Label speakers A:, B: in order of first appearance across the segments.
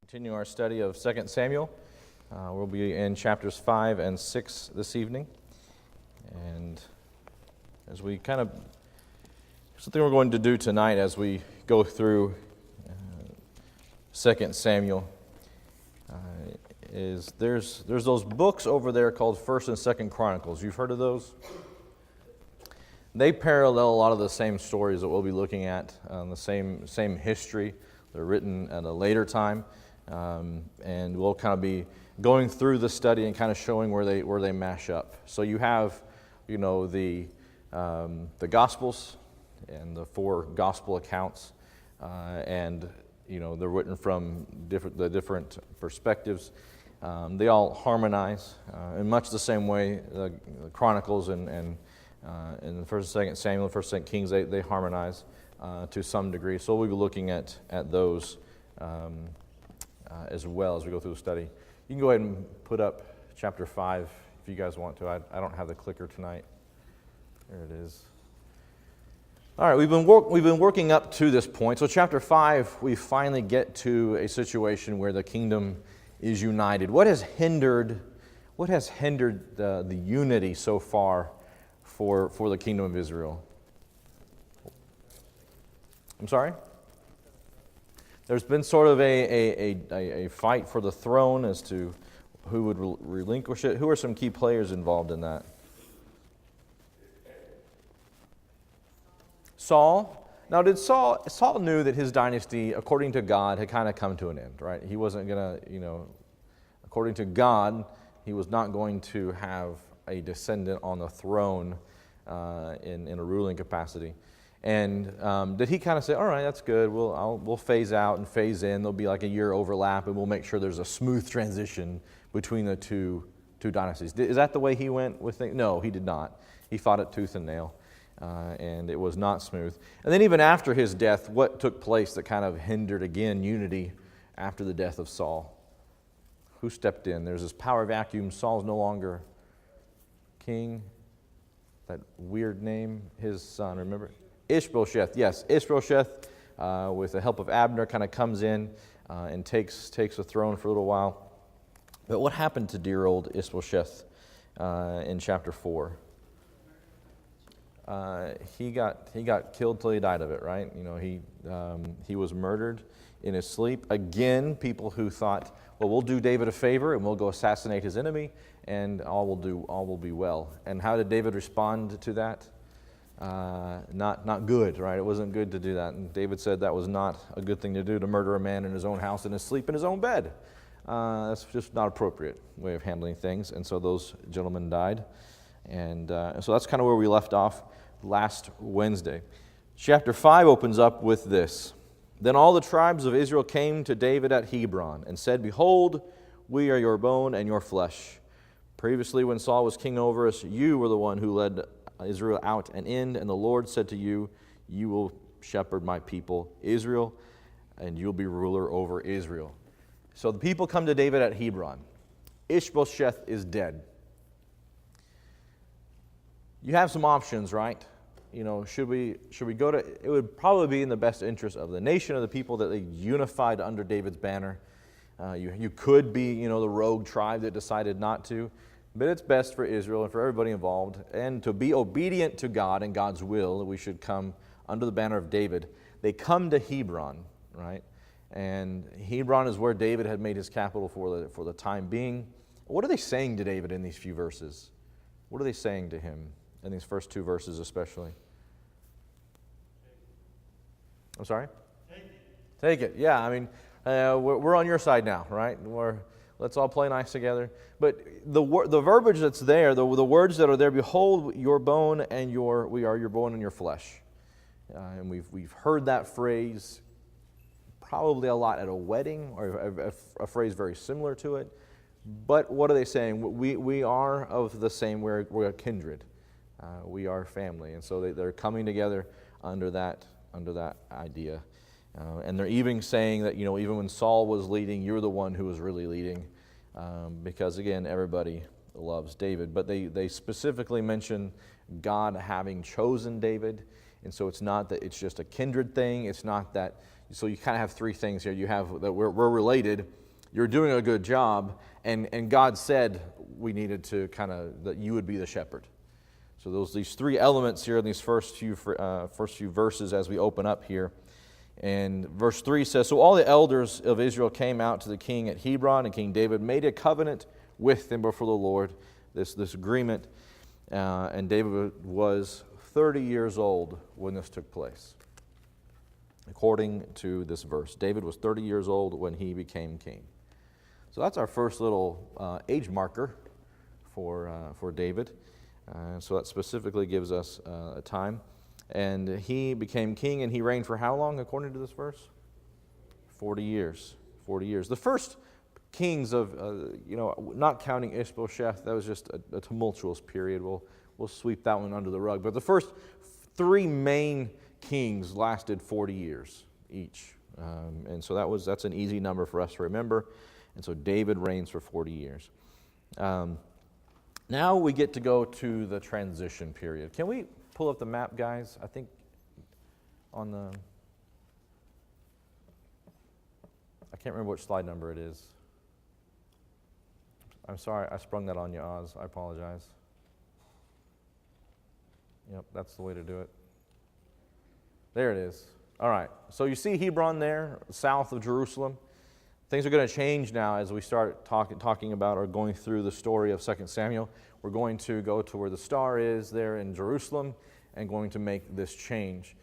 A: Continue our study of 2 Samuel. We'll be in chapters 5 and 6 this evening. And as we something we're going to do tonight as we go through 2 Samuel is there's those books over there called 1st and 2nd Chronicles. You've heard of those? They parallel a lot of the same stories that we'll be looking at, the same history. They're written at a later time. And we'll kind of be going through the study and kind of showing where they mash up. So you have, the Gospels and the 4 Gospel accounts, and they're written from the different perspectives. They all harmonize in much the same way the Chronicles and in the 1st and 2nd Samuel, 1st and 2nd Kings, they harmonize to some degree. So we'll be looking at those. As well as we go through the study. You can go ahead and put up chapter 5 if you guys want to. I don't have the clicker tonight. There it is. All right, we've been working up to this point. So chapter 5, we finally get to a situation where the kingdom is united. What has hindered the unity so far for the kingdom of Israel? I'm sorry? There's been sort of a fight for the throne as to who would relinquish it. Who are some key players involved in that? Saul. Now, Saul knew that his dynasty, according to God, had kind of come to an end, right? He wasn't going to, according to God, he was not going to have a descendant on the throne in a ruling capacity. And did he kind of say, all right, that's good, we'll phase out and phase in, there'll be like a year overlap, and we'll make sure there's a smooth transition between the two dynasties. Is that the way he went with things? No, he did not. He fought it tooth and nail, and it was not smooth. And then even after his death, what took place that kind of hindered, again, unity after the death of Saul? Who stepped in? There's this power vacuum. Saul's no longer king. That weird name, his son, remember? Ishbosheth, yes. Ishbosheth, with the help of Abner, kind of comes in and takes the throne for a little while. But what happened to dear old Ishbosheth in chapter 4? He got killed till he died of it, right? He was murdered in his sleep. Again, people who thought, well, we'll do David a favor and we'll go assassinate his enemy, and all will be well. And how did David respond to that? Not good, right? It wasn't good to do that. And David said that was not a good thing to do, to murder a man in his own house and to sleep in his own bed. That's just not appropriate way of handling things. And so those gentlemen died. And so that's kind of where we left off last Wednesday. Chapter 5 opens up with this. Then all the tribes of Israel came to David at Hebron and said, Behold, we are your bone and your flesh. Previously, when Saul was king over us, you were the one who led Israel out and in, and the Lord said to you, You will shepherd my people Israel, and you'll be ruler over Israel. So the people come to David at Hebron. Ishbosheth is dead. You have some options, right? Should we go to? It would probably be in the best interest of the nation, of the people, that they unified under David's banner. You could be, the rogue tribe that decided not to. But it's best for Israel and for everybody involved, and to be obedient to God and God's will, that we should come under the banner of David. They come to Hebron, right? And Hebron is where David had made his capital for the time being. What are they saying to David in these few verses? What are they saying to him in these first 2 verses especially? I'm sorry? Take it. Yeah, I mean, we're on your side now, right? Let's all play nice together. But the verbiage that's there, the words that are there, behold, your bone and we are your bone and your flesh. And we've heard that phrase probably a lot at a wedding, or a phrase very similar to it. But what are they saying? We are of the same, we're a kindred. We are family. And so they're coming together under that idea. And they're even saying that, even when Saul was leading, you're the one who was really leading. Because, again, everybody loves David. But they specifically mention God having chosen David And so it's not that it's just a kindred thing. It's not that, so you kind of have three things here. You have that we're related, you're doing a good job, and God said we needed to kind of, that you would be the shepherd. So these three elements here in these first few verses as we open up here. And verse 3 says, So all the elders of Israel came out to the king at Hebron, and King David made a covenant with them before the Lord, this agreement. And David was 30 years old when this took place, according to this verse. David was 30 years old when he became king. So that's our first little age marker for David. So that specifically gives us a time. And he became king, and he reigned for how long, according to this verse? 40 years. 40 years. The first kings of, not counting Ishbosheth, that was just a tumultuous period. We'll sweep that one under the rug. But the first three main kings lasted 40 years each. And so that's an easy number for us to remember. And so David reigns for 40 years. Now we get to go to the transition period. Can we pull up the map, guys? I think I can't remember which slide number it is. I'm sorry, I sprung that on you, Oz. I apologize. Yep, that's the way to do it. There it is. All right, so you see Hebron there, south of Jerusalem. Things are going to change now as we start talking about or going through the story of 2 Samuel. We're going to go to where the star is there in Jerusalem and going to make this change.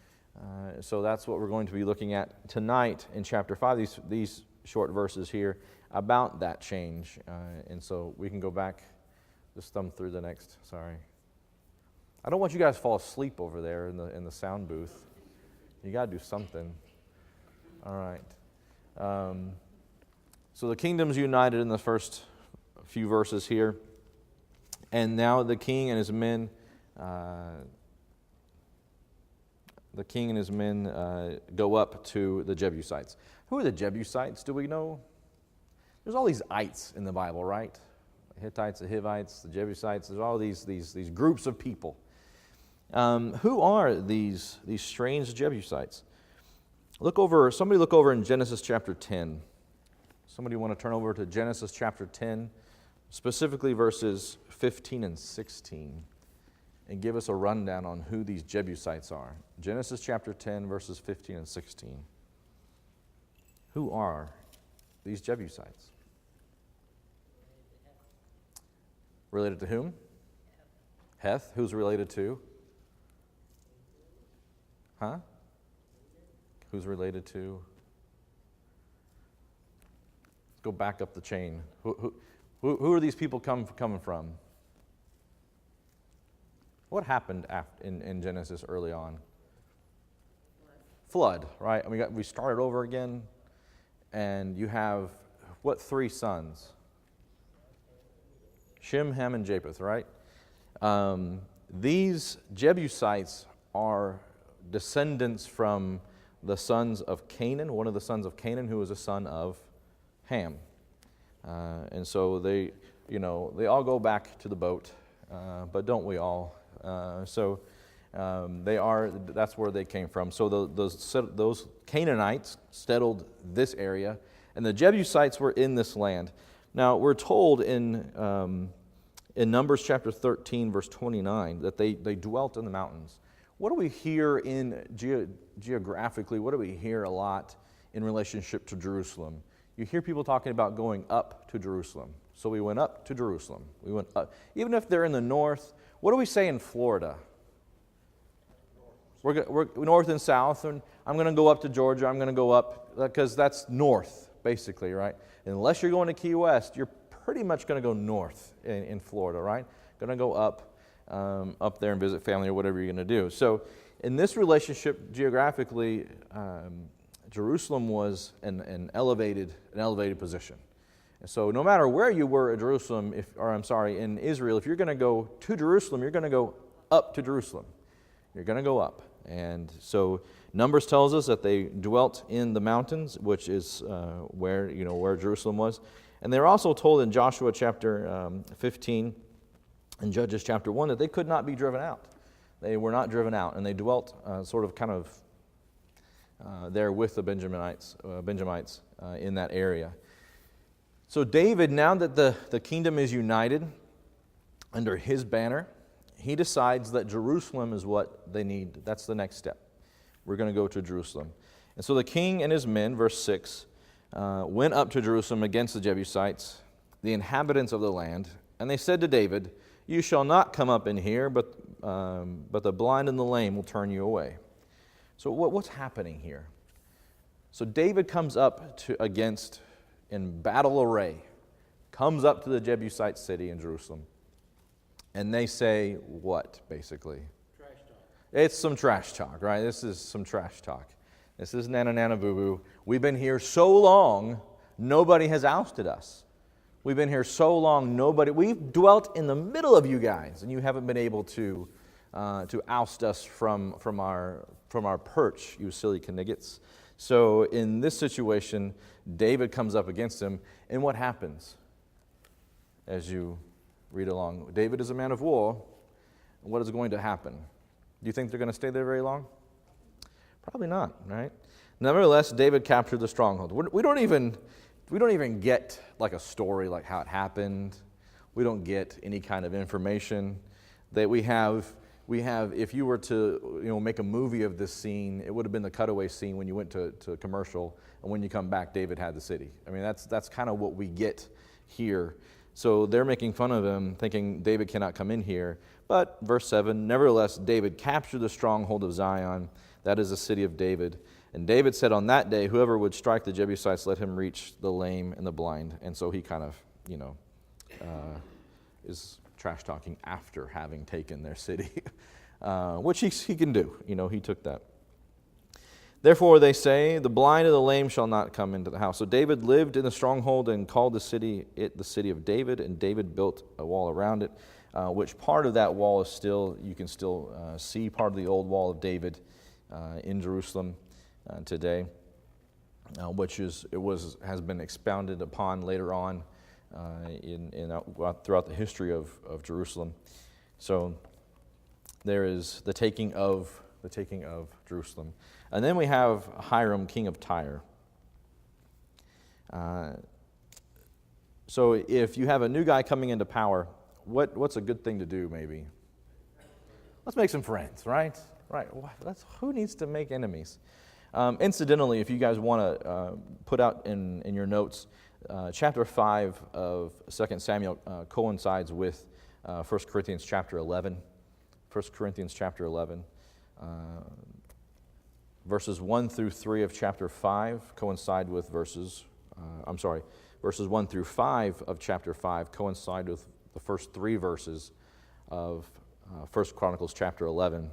A: So that's what we're going to be looking at tonight in chapter 5, these short verses here about that change. And so we can go back, just thumb through the next, sorry. I don't want you guys to fall asleep over there in the sound booth. You got to do something. All right. So the kingdom's united in the first few verses here. And now the king and his men go up to the Jebusites. Who are the Jebusites? Do we know? There's all these ites in the Bible, right? The Hittites, the Hivites, the Jebusites. There's all these groups of people. Who are these strange Jebusites? Somebody look over in Genesis chapter 10. Somebody want to turn over to Genesis chapter 10, specifically verses 15 and 16, and give us a rundown on who these Jebusites are. Genesis chapter 10, verses 15 and 16. Who are these Jebusites? Related to whom? Heth. Who's related to? Huh? Who's related to? Go back up the chain. Who are these people coming from? What happened in Genesis early on? Flood, right? We started over again, and you have what, three sons? Shem, Ham, and Japheth, right? These Jebusites are descendants from the sons of Canaan, one of the sons of Canaan who was a son of Ham. And so they all go back to the boat, but don't we all? That's where they came from. So those Canaanites settled this area, and the Jebusites were in this land. Now, we're told in Numbers chapter 13, verse 29, that they dwelt in the mountains. What do we hear geographically? What do we hear a lot in relationship to Jerusalem? You hear people talking about going up to Jerusalem. So we went up to Jerusalem. We went up. Even if they're in the north, what do we say in Florida? We're north and south, and I'm going to go up to Georgia. I'm going to go up, because that's north, basically, right? Unless you're going to Key West, you're pretty much going to go north in Florida, right? Going to go up there and visit family or whatever you're going to do. So in this relationship, geographically, Jerusalem was an elevated position. And so no matter where you were at Jerusalem, in Israel, if you're going to go to Jerusalem, you're going to go up to Jerusalem. You're going to go up. And so Numbers tells us that they dwelt in the mountains, which is where Jerusalem was. And they're also told in Joshua chapter 15 and Judges chapter 1 that they could not be driven out. They were not driven out, and they dwelt sort of kind of there with the Benjamites in that area. So David, now that the kingdom is united under his banner, he decides that Jerusalem is what they need. That's the next step. We're going to go to Jerusalem. And so the king and his men, verse 6, went up to Jerusalem against the Jebusites, the inhabitants of the land, and they said to David, "You shall not come up in here, but the blind and the lame will turn you away." So what's happening here? So David comes up against, in battle array, comes up to the Jebusite city in Jerusalem. And they say what, basically?
B: Trash talk.
A: It's some trash talk, right? This is some trash talk. This is nana nana boo boo. We've been here so long, nobody has ousted us. We've been here so long, we've dwelt in the middle of you guys, and you haven't been able to oust us from our perch, you silly kniggets. So in this situation, David comes up against him, and what happens? As you read along, David is a man of war. What is going to happen? Do you think they're going to stay there very long? Probably not, right? Nevertheless, David captured the stronghold. We don't even get like a story like how it happened. We don't get any kind of information that we have. If you were to make a movie of this scene, it would have been the cutaway scene when you went to commercial, and when you come back, David had the city. I mean, that's kind of what we get here. So they're making fun of him, thinking David cannot come in here. But verse 7, nevertheless, David captured the stronghold of Zion, that is the city of David. And David said on that day, whoever would strike the Jebusites, let him reach the lame and the blind. And so he kind of, is trash talking after having taken their city, which he can do. He took that. Therefore, they say, the blind and the lame shall not come into the house. So David lived in the stronghold and called the city the city of David, and David built a wall around it, which part of that wall is still, you can still see part of the old wall of David in Jerusalem today, which has been expounded upon later on throughout the history of Jerusalem. So there is the taking of Jerusalem. And then we have Hiram, king of Tyre. So if you have a new guy coming into power, what's a good thing to do, maybe? Let's make some friends, right? Right. Who needs to make enemies? Incidentally, if you guys want to put out in your notes, chapter 5 of 2 Samuel coincides with 1 Corinthians chapter 11. 1 Corinthians chapter 11. Verses 1 through 3 of chapter 5 coincide with verses 1 through 5 of chapter 5 coincide with the first 3 verses of 1 Chronicles chapter 11.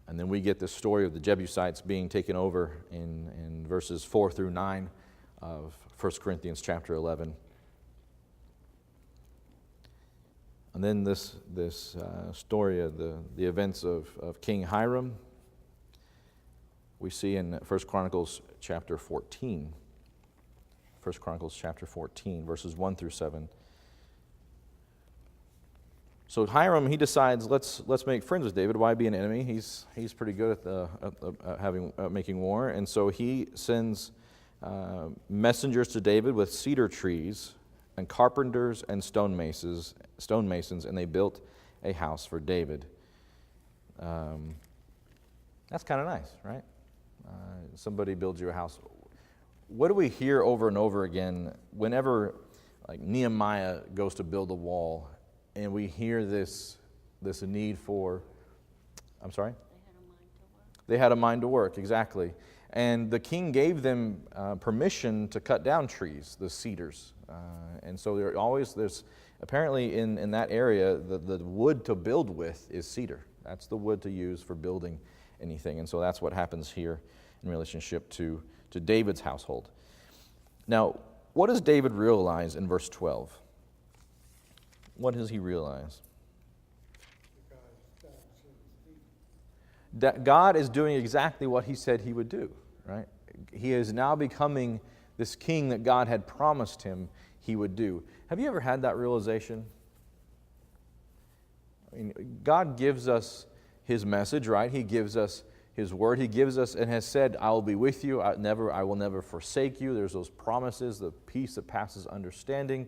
A: And then we get this story of the Jebusites being taken over in verses 4 through 9 of 1 Corinthians chapter 11. And then this story of the events of King Hiram, we see in 1 Chronicles chapter 14. 1 Chronicles chapter 14, verses 1 through 7. So Hiram, he decides, let's make friends with David. Why be an enemy? He's pretty good at making war. And so he sends messengers to David with cedar trees and carpenters and stonemasons, and they built a house for David. That's kind of nice, right? Somebody builds you a house. What do we hear over and over again whenever like Nehemiah goes to build a wall, and we hear this need for, I'm sorry? They had a mind to work, exactly. And the king gave them permission to cut down trees, the cedars. And so there's apparently in that area, the wood to build with is cedar. That's the wood to use for building anything. And so that's what happens here in relationship to David's household. Now, what does David realize in verse 12? What does he realize? That God is doing exactly what he said he would do, right? He is now becoming this king that God had promised him he would do. Have you ever had that realization? I mean, God gives us His message, right? He gives us His word. He gives us and has said, I will be with you. I will never forsake you. There's those promises, the peace that passes understanding.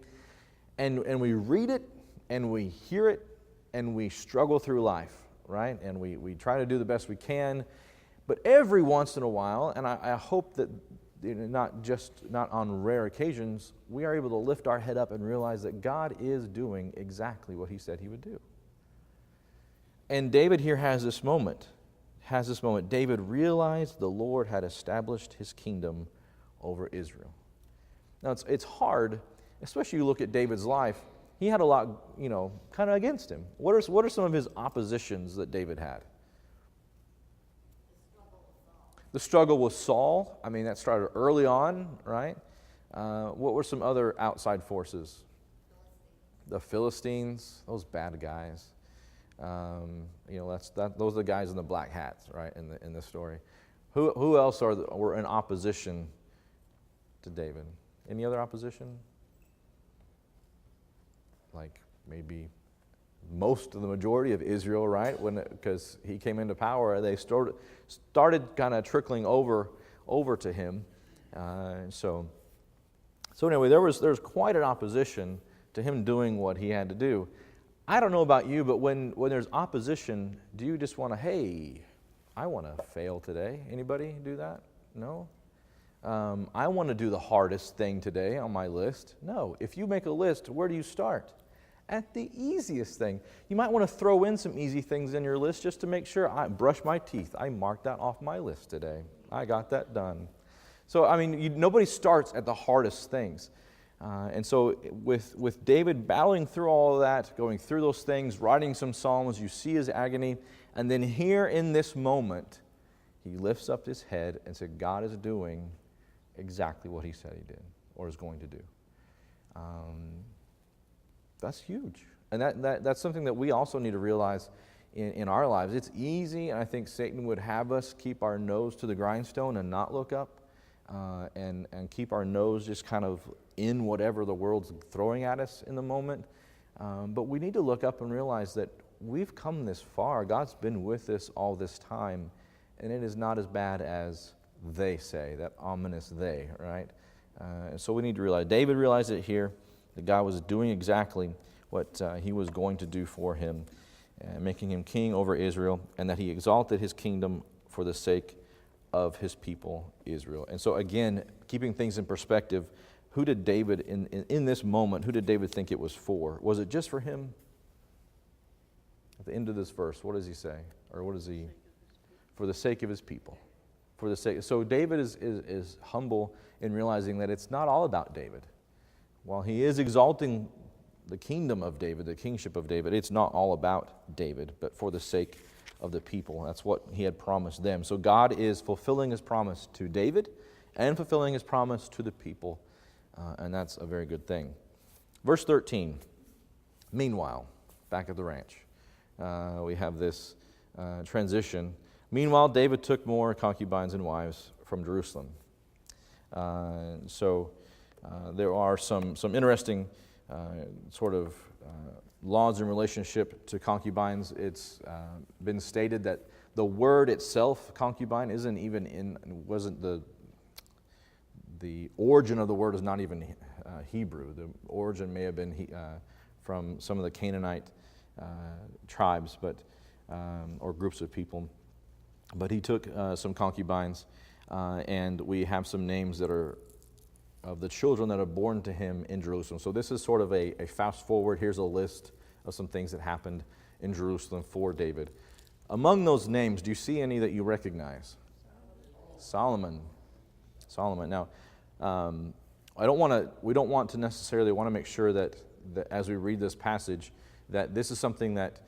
A: And we read it, and we hear it, and we struggle through life, right? And we try to do the best we can. But every once in a while, and I hope that not on rare occasions, we are able to lift our head up and realize that God is doing exactly what He said He would do. And David here has this moment. David realized the Lord had established His kingdom over Israel. Now it's hard, especially you look at David's life. He had a lot, kind of against him. What are some of his oppositions that David had? The struggle with Saul. I mean, that started early on, right? What were some other outside forces? The Philistines, those bad guys. Those are the guys in the black hats, right? In the story. Who else were in opposition to David? Any other opposition? Like maybe most of the majority of Israel, right? Because he came into power, they started kind of trickling over to him. So anyway, there was quite an opposition to him doing what he had to do. I don't know about you, but when there's opposition, do you just want to, hey, I want to fail today? Anybody do that? No? I want to do the hardest thing today on my list. No. If you make a list, where do you start? At the easiest thing. You might want to throw in some easy things in your list just to make sure. I brush my teeth. I marked that off my list today. I got that done. So, I mean, nobody starts at the hardest things. And so with David battling through all of that, going through those things, writing some psalms, you see his agony. And then here in this moment, he lifts up his head and said, God is doing exactly what He said He did or is going to do. That's huge. And that's something that we also need to realize in our lives. It's easy, and I think Satan would have us keep our nose to the grindstone and not look up, and keep our nose just kind of in whatever the world's throwing at us in the moment. But we need to look up and realize that we've come this far. God's been with us all this time, and it is not as bad as they say, that ominous they, right? So we need to realize, David realized it here, that God was doing exactly what He was going to do for him, making him king over Israel, and that He exalted His kingdom for the sake of His people, Israel. And so again, keeping things in perspective, who did David, in this moment, who did David think it was for? Was it just for him? At the end of this verse, what does he say? Or what is he? For the sake of His people. For the sake. So David is humble in realizing that it's not all about David. While he is exalting the kingdom of David, the kingship of David, it's not all about David, but for the sake of the people. That's what He had promised them. So God is fulfilling His promise to David and fulfilling His promise to the people, and that's a very good thing. Verse 13, meanwhile, back at the ranch, we have this transition. Meanwhile, David took more concubines and wives from Jerusalem. There are some interesting sort of laws in relationship to concubines. It's been stated that the word itself, concubine, wasn't the origin of the word is not even Hebrew. The origin may have been from some of the Canaanite tribes, or groups of people. But he took some concubines, and we have some names that are of the children that are born to him in Jerusalem. So this is sort of a fast forward. Here's a list of some things that happened in Jerusalem for David. Among those names, do you see any that you recognize? Solomon. Now, we don't want to necessarily want to make sure that as we read this passage, that this is something that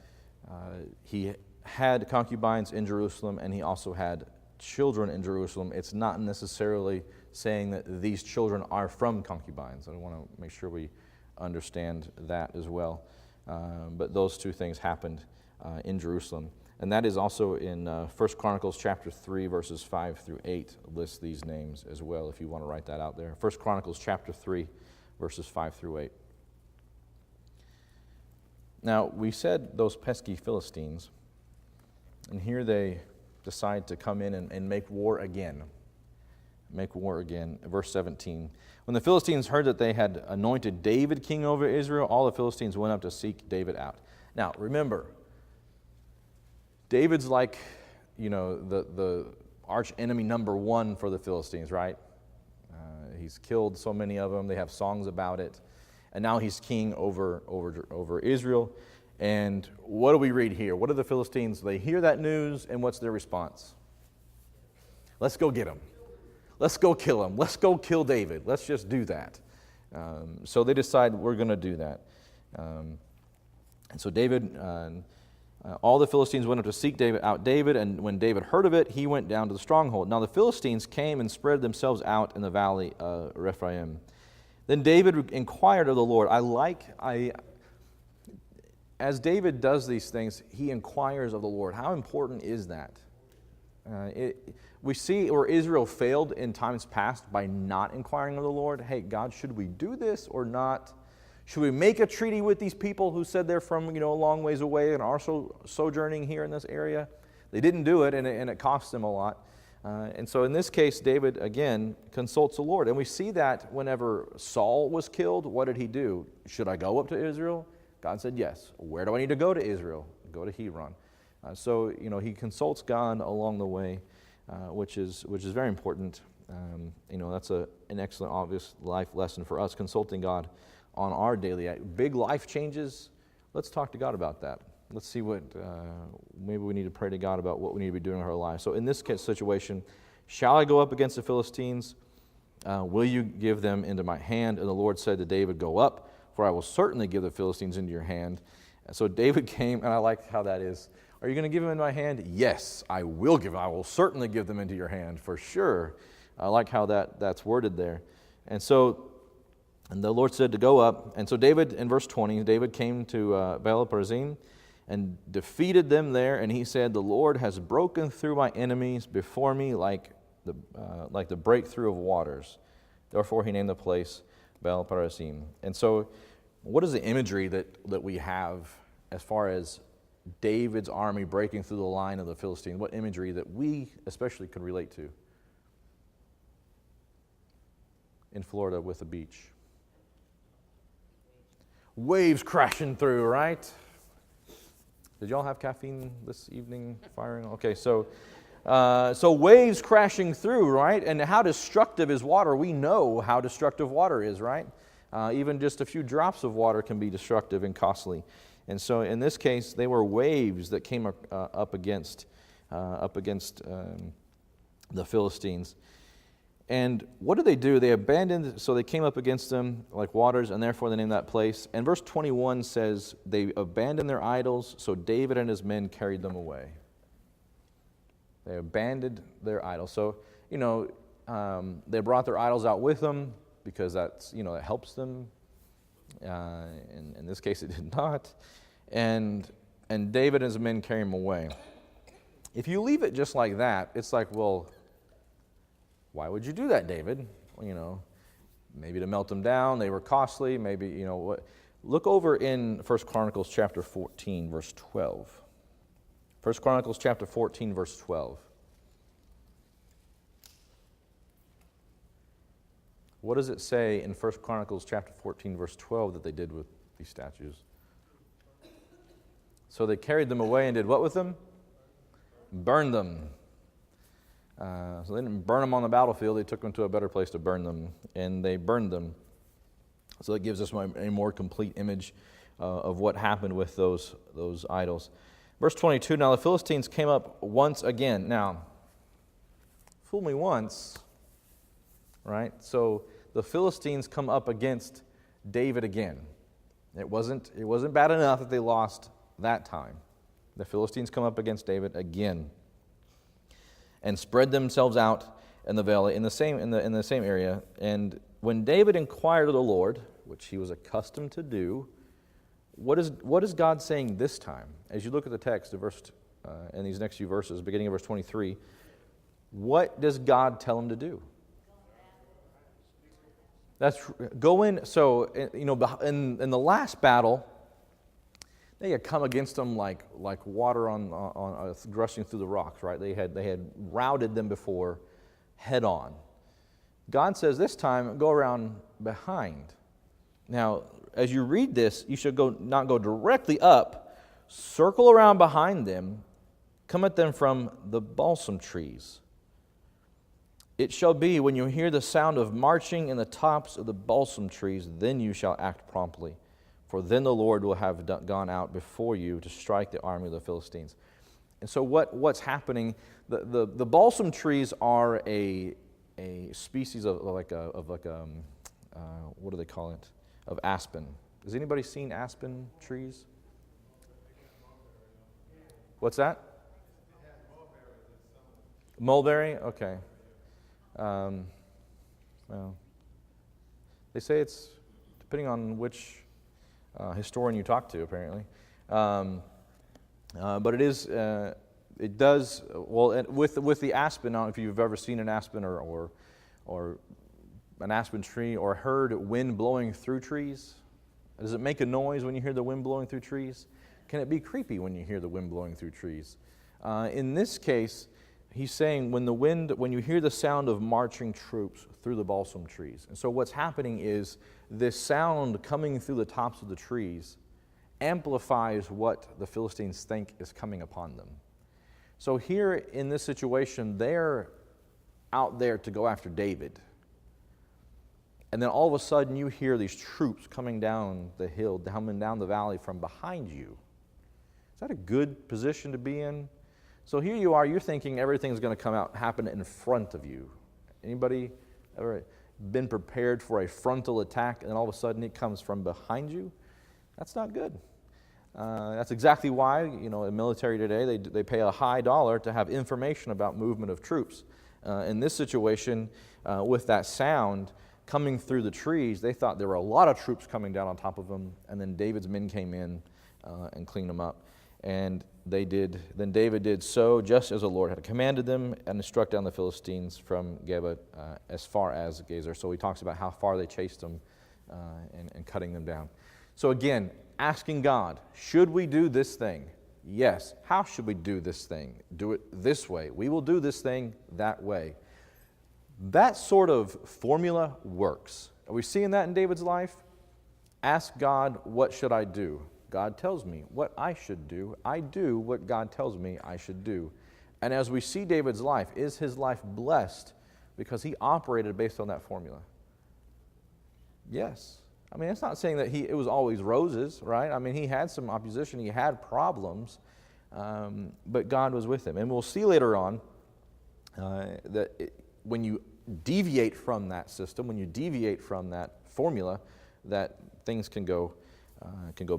A: he had concubines in Jerusalem and he also had children in Jerusalem. It's not necessarily saying that these children are from concubines. I want to make sure we understand that as well. But those two things happened in Jerusalem. And that is also in 1 Chronicles chapter 3, verses 5 through 8, lists these names as well, if you want to write that out there. 1 Chronicles chapter 3, verses 5 through 8. Now, we said those pesky Philistines, and here they decide to come in and make war again. Make war again. Verse 17. When the Philistines heard that they had anointed David king over Israel, all the Philistines went up to seek David out. Now, remember, David's like, the arch enemy number one for the Philistines, right? He's killed so many of them. They have songs about it. And now he's king over Israel. And what do we read here? What do the Philistines, they hear that news, and what's their response? Let's go get him. Let's go kill him. Let's go kill David. Let's just do that. So they decide we're going to do that. And so David, all the Philistines went up to seek David, and when David heard of it, he went down to the stronghold. Now the Philistines came and spread themselves out in the valley of Rephaim. Then David inquired of the Lord. As David does these things, he inquires of the Lord. How important is that? We see where Israel failed in times past by not inquiring of the Lord. Hey, God, should we do this or not? Should we make a treaty with these people who said they're from a long ways away and are sojourning here in this area? They didn't do it, and it cost them a lot. And so in this case, David, again, consults the Lord. And we see that whenever Saul was killed, what did he do? Should I go up to Israel? God said, yes. Where do I need to go to Israel? Go to Hebron. So he consults God along the way, which is very important. That's an excellent, obvious life lesson for us, consulting God on our daily big life changes. Let's talk to God about that. Let's see what, maybe we need to pray to God about what we need to be doing in our lives. So in this situation, shall I go up against the Philistines? Will you give them into my hand? And the Lord said to David, go up, for I will certainly give the Philistines into your hand. And so David came, and I like how that is. Are you going to give them into my hand? Yes, I will certainly give them into your hand, for sure. I like how that's worded there. And the Lord said to go up. And so David, in verse 20, David came to Baal-perazim and defeated them there. And he said, the Lord has broken through my enemies before me like the breakthrough of waters. Therefore he named the place Baal-perazim. And so what is the imagery that we have as far as David's army breaking through the line of the Philistines? What imagery that we especially could relate to in Florida with the beach? Waves crashing through, right? Did y'all have caffeine this evening firing? Okay, so waves crashing through, right? And how destructive is water? We know how destructive water is, right? Even just a few drops of water can be destructive and costly. And so in this case, they were waves that came up against the Philistines. And what did they do? They abandoned, so they came up against them like waters, and therefore they named that place. And verse 21 says, they abandoned their idols, so David and his men carried them away. They abandoned their idols. So, they brought their idols out with them because that's, that helps them. In this case, it did not. And David and his men carry them away. If you leave it just like that, it's like, well, why would you do that, David? Maybe to melt them down. They were costly. Maybe, what? Look over in 1 Chronicles chapter 14, verse 12. 1 Chronicles chapter 14, verse 12. What does it say in 1 Chronicles chapter 14, verse 12 that they did with these statues? So they carried them away and did what with them? Burned them. So they didn't burn them on the battlefield. They took them to a better place to burn them, and they burned them. So that gives us a more complete image of what happened with those idols. Verse 22, now the Philistines came up once again. Now, fool me once, right? So the Philistines come up against David again. It wasn't bad enough that they lost that time. The Philistines come up against David again and spread themselves out in the valley in the same area. And when David inquired of the Lord, which he was accustomed to do, what is God saying this time? As you look at the text, in these next few verses, beginning of verse 23, what does God tell him to do? That's go in. So in the last battle, they had come against them like water on rushing through the rocks, right? They had routed them before head on. God says this time, go around behind. Now, as you read this, you should not go directly up, circle around behind them, come at them from the balsam trees. It shall be when you hear the sound of marching in the tops of the balsam trees, then you shall act promptly. For then the Lord will have gone out before you to strike the army of the Philistines. And so what's happening, the balsam trees are a species of what do they call it? Of aspen. Has anybody seen aspen trees? What's that? Mulberry? Okay. Well, they say it's depending on which historian you talk to, apparently. But it does, well, with the aspen, I don't know if you've ever seen an aspen or an aspen tree or heard wind blowing through trees. Does it make a noise when you hear the wind blowing through trees? Can it be creepy when you hear the wind blowing through trees? In this case, he's saying when you hear the sound of marching troops through the balsam trees. And so what's happening is this sound coming through the tops of the trees amplifies what the Philistines think is coming upon them. So here in this situation, they're out there to go after David. And then all of a sudden you hear these troops coming down the hill, coming down the valley from behind you. Is that a good position to be in? So here you are, you're thinking everything's going to happen in front of you. Anybody ever been prepared for a frontal attack and then all of a sudden it comes from behind you? That's not good. That's exactly why, in the military today, they pay a high dollar to have information about movement of troops. In this situation, with that sound coming through the trees, they thought there were a lot of troops coming down on top of them, and then David's men came in and cleaned them up. And then David did so just as the Lord had commanded them, and struck down the Philistines from Geba as far as Gezer. So he talks about how far they chased them and cutting them down. So again, asking God, should we do this thing? Yes. How should we do this thing? Do it this way. We will do this thing that way. That sort of formula works. Are we seeing that in David's life? Ask God, what should I do? God tells me what I should do. I do what God tells me I should do. And as we see David's life, is his life blessed because he operated based on that formula? Yes. I mean, it's not saying that it was always roses, right? I mean, he had some opposition, he had problems, but God was with him. And we'll see later on when you deviate from that system, when you deviate from that formula, that things can go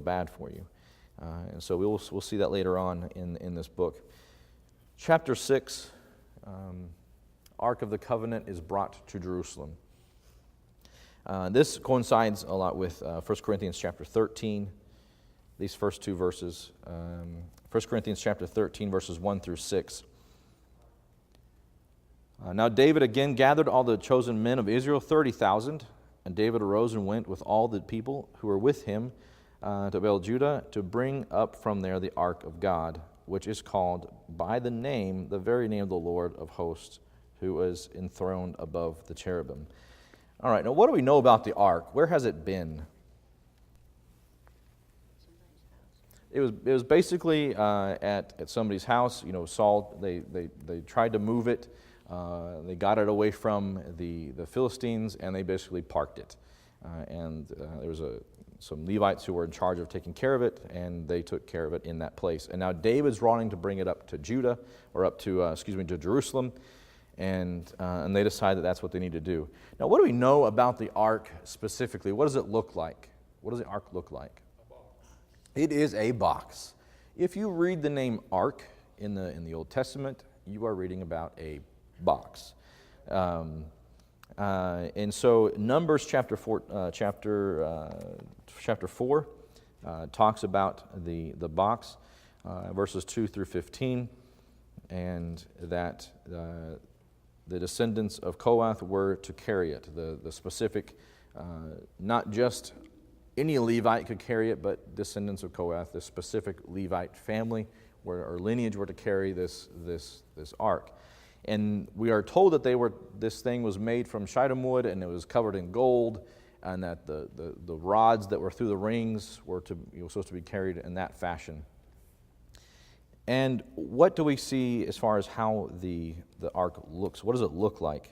A: bad for you. And so we'll see that later on in this book. Chapter 6, Ark of the Covenant is brought to Jerusalem. This coincides a lot with 1 Corinthians chapter 13, these first two verses. 1 Corinthians chapter 13, verses 1 through 6. Now David again gathered all the chosen men of Israel, 30,000. And David arose and went with all the people who were with him to Baal-Judah to bring up from there the ark of God, which is called by the very name of the Lord of hosts, who is enthroned above the cherubim. All right, now what do we know about the ark? Where has it been? It was basically at somebody's house. Saul, they tried to move it. They got it away from the Philistines, and they basically parked it. There was some Levites who were in charge of taking care of it, and they took care of it in that place. And now David's wanting to bring it up to to Jerusalem, and they decide that that's what they need to do. Now, what do we know about the ark specifically? What does it look like? What does the ark look like? A box. It is a box. If you read the name ark in the Old Testament, you are reading about a box. And so Numbers chapter 4 talks about the box, verses 2 through 15, and that the descendants of Kohath were to carry it. The specific, not just any Levite could carry it, but descendants of Kohath, this specific Levite family or lineage, were to carry this ark. And we are told that this thing was made from shittim wood, and it was covered in gold, and that the rods that were through the rings were supposed to be carried in that fashion. And what do we see as far as how the ark looks? What does it look like?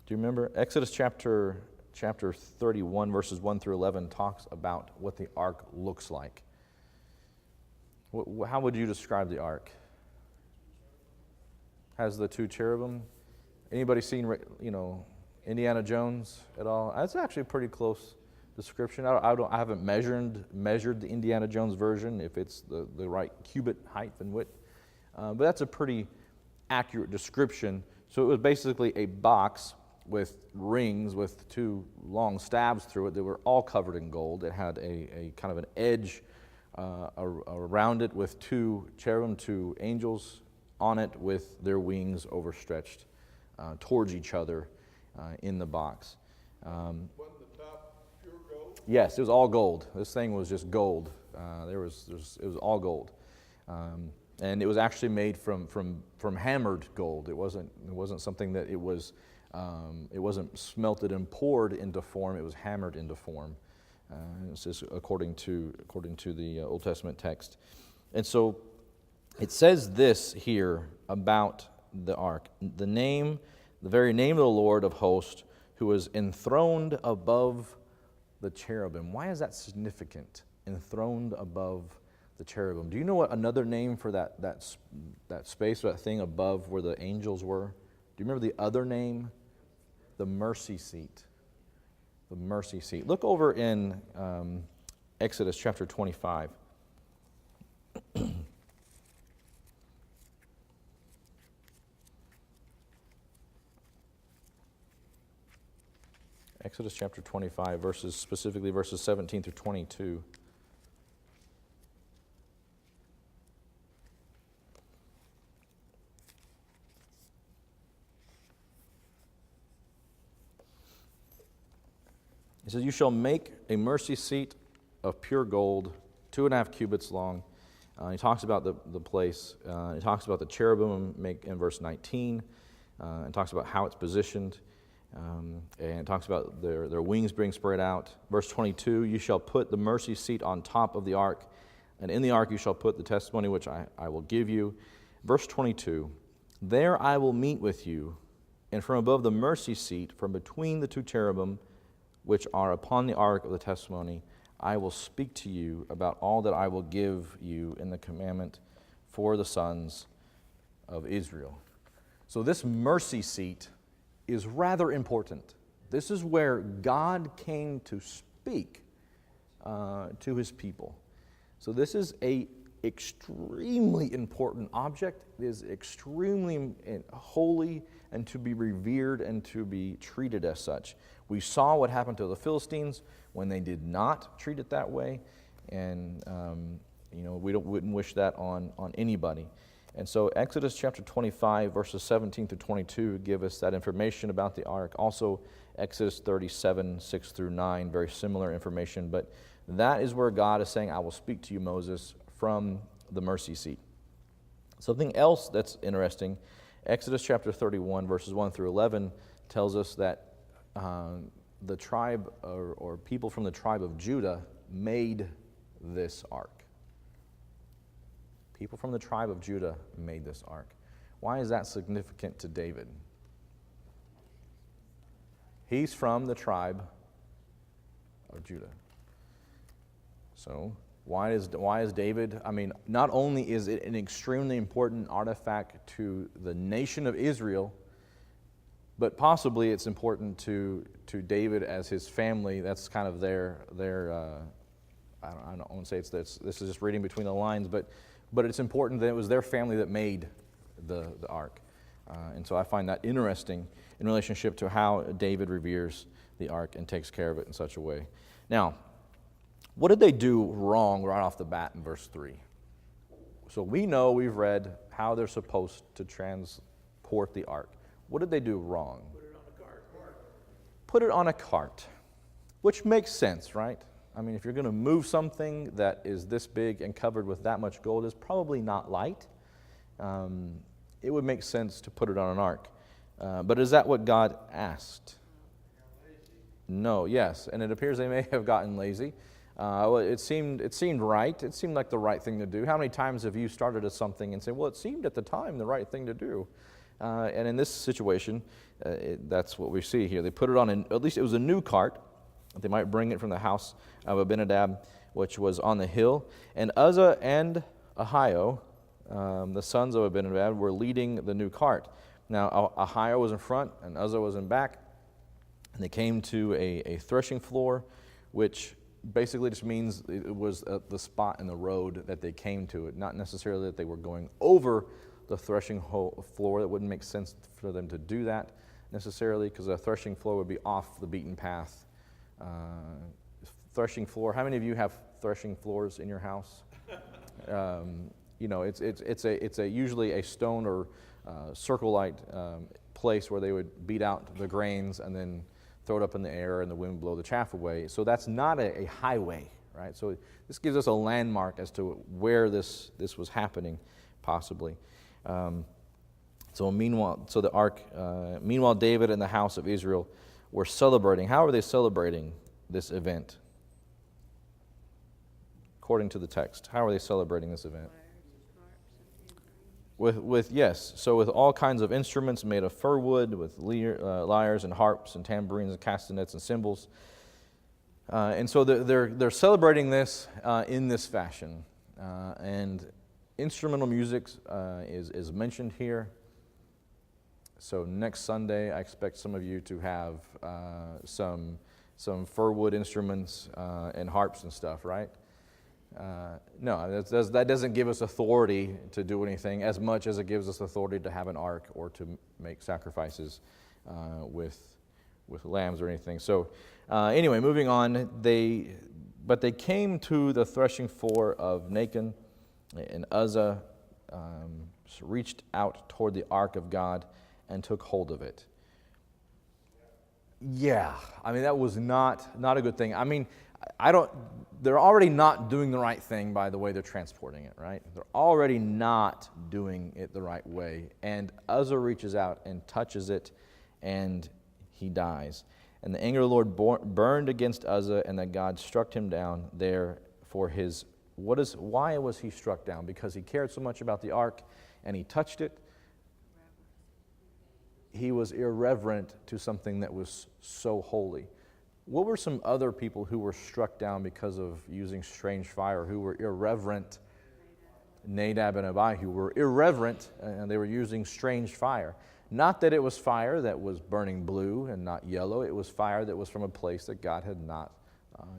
A: Do you remember? Exodus chapter 31, verses 1 through 11 talks about what the ark looks like. How would you describe the ark? Has the two cherubim. Anybody seen, Indiana Jones at all? That's actually a pretty close description. I haven't measured the Indiana Jones version, if it's the right cubit height and width, but that's a pretty accurate description. So it was basically a box with rings with two long stabs through it that were all covered in gold. It had a kind of an edge around it with two cherubim, two angels on it with their wings overstretched towards each other in the box.
B: Wasn't the top pure gold?
A: Yes, it was all gold. This thing was just gold. It was all gold, and it was actually made from hammered gold. It wasn't something that it wasn't smelted and poured into form. It was hammered into form. It's just according to the Old Testament text, and so it says this here about the ark: the very name of the Lord of hosts, who was enthroned above the cherubim. Why is that significant? Enthroned above the cherubim. Do you know what another name for that space, that thing above where the angels were? Do you remember the other name? The mercy seat. The mercy seat. Look over in Exodus chapter 25. Exodus chapter 25, specifically verses 17 through 22. It says, "You shall make a mercy seat of pure gold, 2.5 cubits long." He talks about the place. He talks about the cherubim in verse 19, and talks about how it's positioned. And it talks about their wings being spread out. Verse 22, "You shall put the mercy seat on top of the ark, and in the ark you shall put the testimony which I will give you." Verse 22, "There I will meet with you, and from above the mercy seat, from between the two cherubim which are upon the ark of the testimony, I will speak to you about all that I will give you in the commandment for the sons of Israel." So this mercy seat is rather important. This is where God came to speak to his people. So this is a extremely important object. It is extremely holy and to be revered and to be treated as such. We saw what happened to the Philistines when they did not treat it that way, and we wouldn't wish that on anybody. And so Exodus chapter 25, verses 17 through 22 give us that information about the ark. Also Exodus 37, 6 through 9, very similar information. But that is where God is saying, "I will speak to you, Moses, from the mercy seat." Something else that's interesting, Exodus chapter 31, verses 1 through 11, tells us that the tribe or people from the tribe of Judah made this ark. People from the tribe of Judah made this ark. Why is that significant to David? He's from the tribe of Judah. So why is David, not only is it an extremely important artifact to the nation of Israel, but possibly it's important to David as his family. That's kind of their I don't want to say this is just reading between the lines, but it's important that it was their family that made the ark. And so I find that interesting in relationship to how David reveres the ark and takes care of it in such a way. Now, what did they do wrong right off the bat in verse 3? So we've read how they're supposed to transport the ark. What did they do wrong?
B: Put it on a cart.
A: Put it on a cart. which makes sense, right? I mean, if you're going to move something that is this big and covered with that much gold, it's probably not light. It would make sense to put it on an ark. But is that what God asked? No, yes, and it appears they may have gotten lazy. Well, it seemed right. It seemed like the right thing to do. How many times have you started at something and said, well, it seemed at the time the right thing to do? And in this situation, that's what we see here. They put it on, at least it was a new cart. They might bring it from the house of Abinadab, which was on the hill. And Uzzah and Ahio, the sons of Abinadab, were leading the new cart. Now, Ahio was in front and Uzzah was in back. And they came to a threshing floor, which basically just means it was the spot in the road that they came to. It not necessarily that they were going over the threshing floor. That wouldn't make sense for them to do that necessarily, because a threshing floor would be off the beaten path. Threshing floor. How many of you have threshing floors in your house? It's usually a stone or circle-like place where they would beat out the grains and then throw it up in the air and the wind blow the chaff away. So that's not a highway, right? So this gives us a landmark as to where this was happening, possibly. Meanwhile, David and the house of Israel were celebrating. How are they celebrating this event? According to the text, how are they celebrating this event? With all kinds of instruments made of fir wood, with lyres and harps and tambourines and castanets and cymbals. And so they're celebrating this in this fashion. And instrumental music is mentioned here. So next Sunday, I expect some of you to have some fir wood instruments and harps and stuff, right? No, that doesn't give us authority to do anything as much as it gives us authority to have an ark or to make sacrifices with lambs or anything. So anyway, moving on, they came to the threshing floor of Nacon, and Uzzah reached out toward the ark of God and took hold of it. Yeah, I mean, that was not a good thing. I mean, they're already not doing the right thing by the way they're transporting it, right? They're already not doing it the right way. And Uzzah reaches out and touches it, and he dies. And the anger of the Lord burned against Uzzah, and that God struck him down there for his... Why was he struck down? Because he cared so much about the ark, and he touched it. He was irreverent to something that was so holy. What were some other people who were struck down because of using strange fire, who were irreverent? Nadab and Abihu were irreverent, and they were using strange fire. Not that it was fire that was burning blue and not yellow. It was fire that was from a place that God had not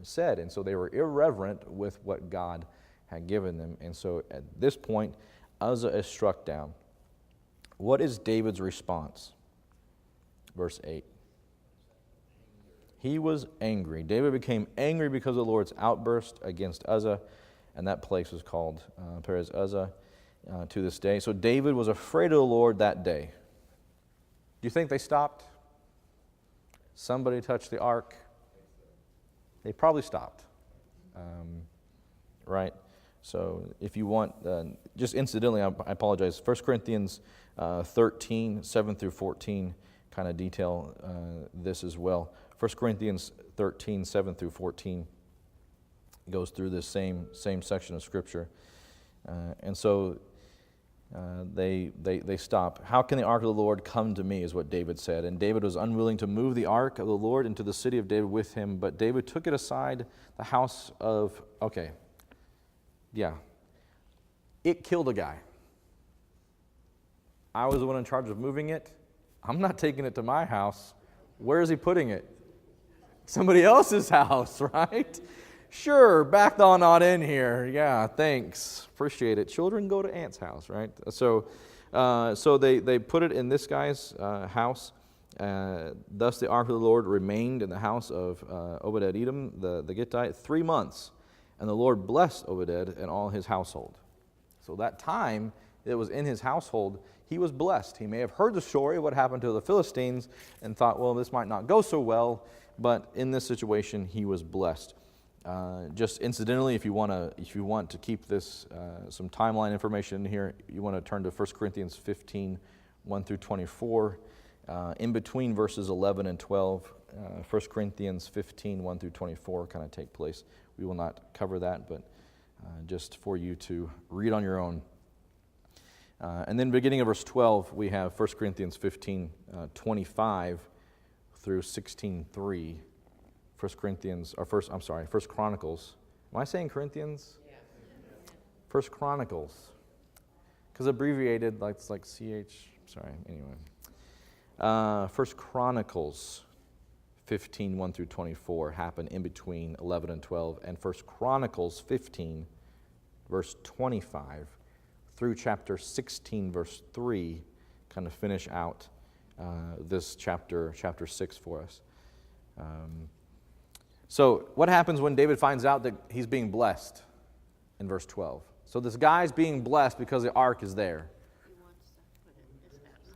A: said. And so they were irreverent with what God had given them. And so at this point, Uzzah is struck down. What is David's response? Verse 8. He was angry. David became angry because of the Lord's outburst against Uzzah, and that place was called Perez Uzzah to this day. So David was afraid of the Lord that day. Do you think they stopped? Somebody touched the ark? They probably stopped. Right? So if you want, just incidentally, I apologize, 1 Corinthians 13, 7 through 14 kind of detail this as well. 1 Corinthians 13, 7 through 14 goes through this same section of Scripture. And so they stop. How can the ark of the Lord come to me, is what David said. And David was unwilling to move the ark of the Lord into the city of David with him, but David took it aside the house of... Okay. Yeah. It killed a guy. I was the one in charge of moving it. I'm not taking it to my house. Where is he putting it? Somebody else's house, right? Sure, back on in here. Yeah, thanks. Appreciate it. Children go to Aunt's house, right? So they put it in this guy's house. Thus the ark of the Lord remained in the house of Obed-Edom, the Gittite, 3 months. And the Lord blessed Obed and all his household. So that time that was in his household, he was blessed. He may have heard the story of what happened to the Philistines and thought, well, this might not go so well, but in this situation, he was blessed. Just incidentally, if you want to keep this some timeline information in here, you want to turn to 1 Corinthians 15, 1 through 24. In between verses 11 and 12, 1 Corinthians 15, 1 through 24 kind of take place. We will not cover that, but just for you to read on your own. And then beginning of verse 12, we have 1 Corinthians 15, 25 through 16, 3. 1 Chronicles. Am I saying Corinthians? Yeah. 1 Chronicles. Because abbreviated, like it's like CH. Sorry, anyway. 1 Chronicles 15, 1 through 24 happen in between 11 and 12. And 1 Chronicles 15, verse 25 through chapter 16, verse 3 kind of finish out this chapter 6 for us. So what happens when David finds out that he's being blessed in verse 12? So this guy's being blessed because the ark is there.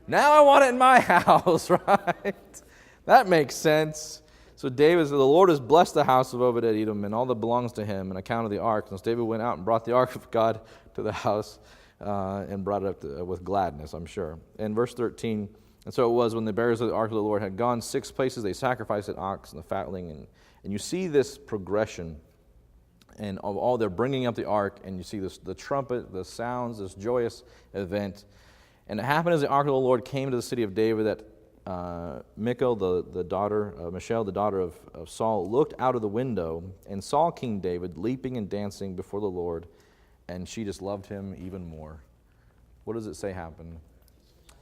A: Now I want it in my house, right? That makes sense. So David said, the Lord has blessed the house of Obed-Edom and all that belongs to him on account of the ark. And so David went out and brought the ark of God to the house and brought it up with gladness, I'm sure. In verse 13, and so it was when the bearers of the ark of the Lord had gone 6 places, they sacrificed an ox and the fatling. And you see this progression and of all they're bringing up the ark, and you see the trumpet, the sounds, this joyous event. And it happened as the ark of the Lord came to the city of David that Michal, the daughter of Michal, the daughter of Saul, looked out of the window and saw King David leaping and dancing before the Lord, and she just loved him even more. What does it say happened?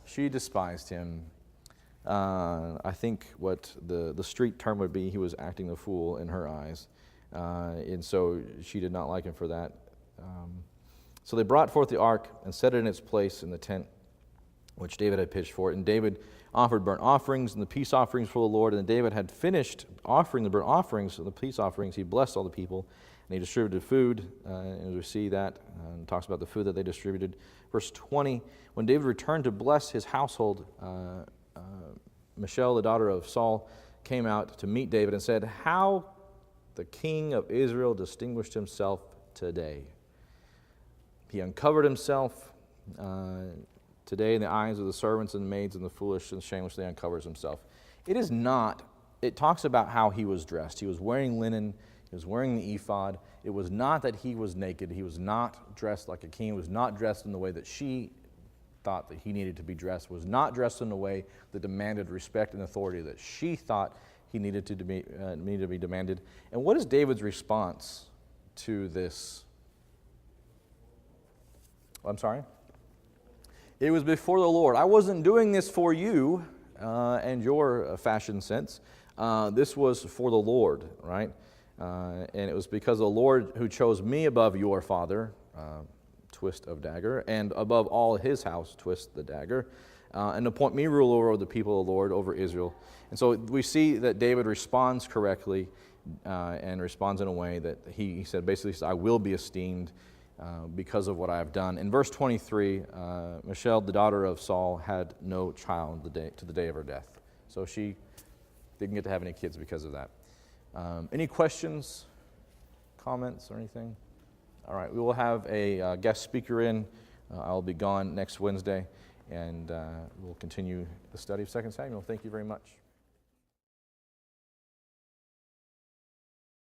A: She despised him. I think what the street term would be, he was acting the fool in her eyes. And so she did not like him for that. So they brought forth the ark and set it in its place in the tent which David had pitched for it. And David offered burnt offerings and the peace offerings for the Lord. And David had finished offering the burnt offerings and the peace offerings. He blessed all the people, and he distributed food. And we see that, and talks about the food that they distributed. Verse 20, when David returned to bless his household, Michal, the daughter of Saul, came out to meet David and said, "How the king of Israel distinguished himself today. He uncovered himself today in the eyes of the servants and maids, and the foolish and shamelessly uncovers himself." It talks about how he was dressed. He was wearing linen, he was wearing the ephod. It was not that he was naked. He was not dressed like a king. He was not dressed in the way that she thought that he needed to be dressed, was not dressed in a way that demanded respect and authority that she thought he needed to be demanded. And what is David's response to this? I'm sorry? It was before the Lord. I wasn't doing this for you and your fashion sense. This was for the Lord, right? And it was because of the Lord who chose me above your father, twist of dagger, and above all his house, twist the dagger, and appoint me ruler over the people of the Lord, over Israel. And so we see that David responds correctly and responds in a way that he said, basically, I will be esteemed because of what I have done. In verse 23, Michal, the daughter of Saul, had no child to the day of her death. So she didn't get to have any kids because of that. Any questions, comments, or anything? All right, we will have a guest speaker in. I'll be gone next Wednesday, and we'll continue the study of 2 Samuel. Thank you very much.